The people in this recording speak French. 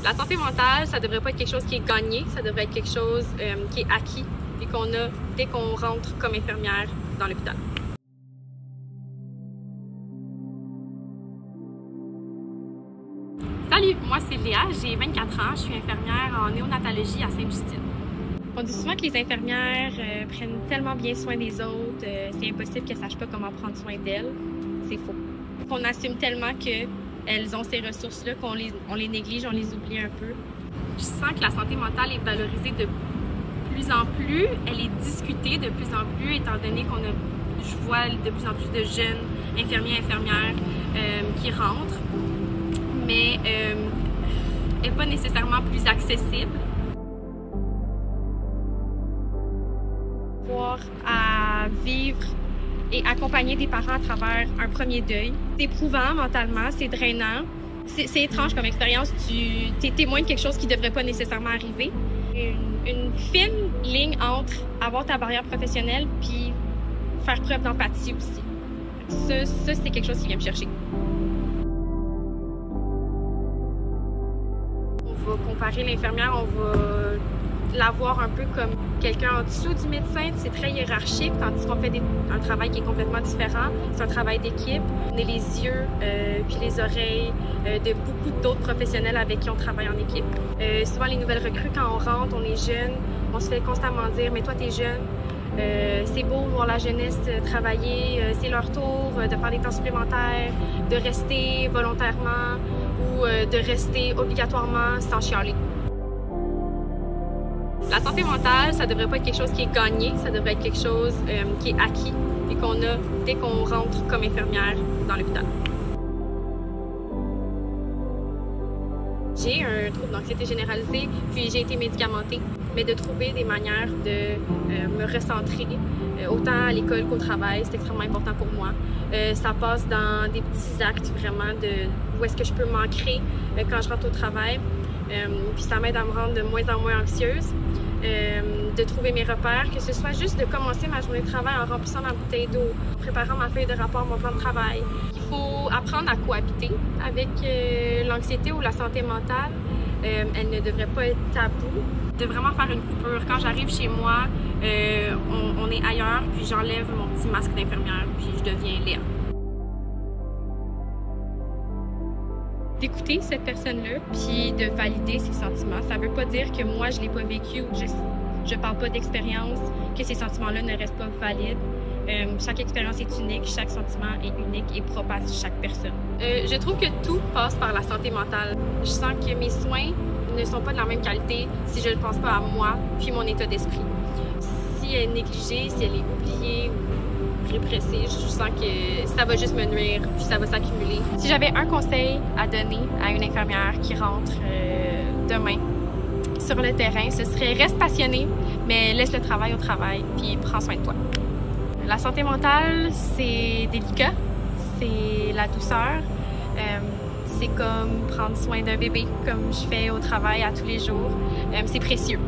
La santé mentale, ça devrait pas être quelque chose qui est gagné, ça devrait être quelque chose qui est acquis et qu'on a dès qu'on rentre comme infirmière dans l'hôpital. Salut, moi c'est Léa, j'ai 24 ans, je suis infirmière en néonatologie à Sainte-Justine. On dit souvent que les infirmières prennent tellement bien soin des autres, c'est impossible qu'elles ne sachent pas comment prendre soin d'elles. C'est faux. On assume tellement qu'elles ont ces ressources-là qu'on les néglige, on les oublie un peu. Je sens que la santé mentale est valorisée de plus en plus, elle est discutée de plus en plus, étant donné je vois de plus en plus de jeunes infirmiers et infirmières qui rentrent, mais elle n'est pas nécessairement plus accessible. À vivre et accompagner des parents à travers un premier deuil. C'est éprouvant mentalement, c'est drainant. C'est étrange comme expérience. Tu es témoin de quelque chose qui ne devrait pas nécessairement arriver. Une fine ligne entre avoir ta barrière professionnelle puis faire preuve d'empathie aussi. Ça c'est quelque chose qui vient me chercher. On va comparer l'infirmière, on va la voir un peu comme quelqu'un en dessous du médecin, c'est très hiérarchique, tandis qu'on fait un travail qui est complètement différent. C'est un travail d'équipe. On est les yeux puis les oreilles de beaucoup d'autres professionnels avec qui on travaille en équipe. Souvent, les nouvelles recrues, quand on rentre, on est jeune, on se fait constamment dire « mais toi, t'es jeune ». C'est beau voir la jeunesse travailler, c'est leur tour de faire des temps supplémentaires, de rester volontairement ou de rester obligatoirement sans chialer. La santé mentale, ça devrait pas être quelque chose qui est gagné, ça devrait être quelque chose qui est acquis et qu'on a dès qu'on rentre comme infirmière dans l'hôpital. J'ai un trouble d'anxiété généralisée, puis j'ai été médicamentée, mais de trouver des manières de me recentrer, autant à l'école qu'au travail, c'est extrêmement important pour moi. Ça passe dans des petits actes vraiment de où est-ce que je peux m'ancrer quand je rentre au travail. Puis ça m'aide à me rendre de moins en moins anxieuse, de trouver mes repères, que ce soit juste de commencer ma journée de travail en remplissant ma bouteille d'eau, en préparant ma feuille de rapport, mon plan de travail. Il faut apprendre à cohabiter avec l'anxiété ou la santé mentale. Elle ne devrait pas être taboue. De vraiment faire une coupure. Quand j'arrive chez moi, on est ailleurs, puis j'enlève mon petit masque d'infirmière, puis je deviens Léa. D'écouter cette personne-là, puis de valider ses sentiments. Ça ne veut pas dire que moi, je ne l'ai pas vécu ou que je ne parle pas d'expérience, que ces sentiments-là ne restent pas valides. Chaque expérience est unique, chaque sentiment est unique et propre à chaque personne. Je trouve que tout passe par la santé mentale. Je sens que mes soins ne sont pas de la même qualité si je ne pense pas à moi puis mon état d'esprit. Si elle est négligée, si elle est oubliée ou répressée, je sens que ça va juste me nuire puis ça va s'accumuler. Si j'avais un conseil à donner à une infirmière qui rentre demain sur le terrain, ce serait reste passionné, mais laisse le travail au travail puis prends soin de toi. La santé mentale, c'est délicat, c'est la douceur. C'est comme prendre soin d'un bébé, comme je fais au travail à tous les jours. C'est précieux.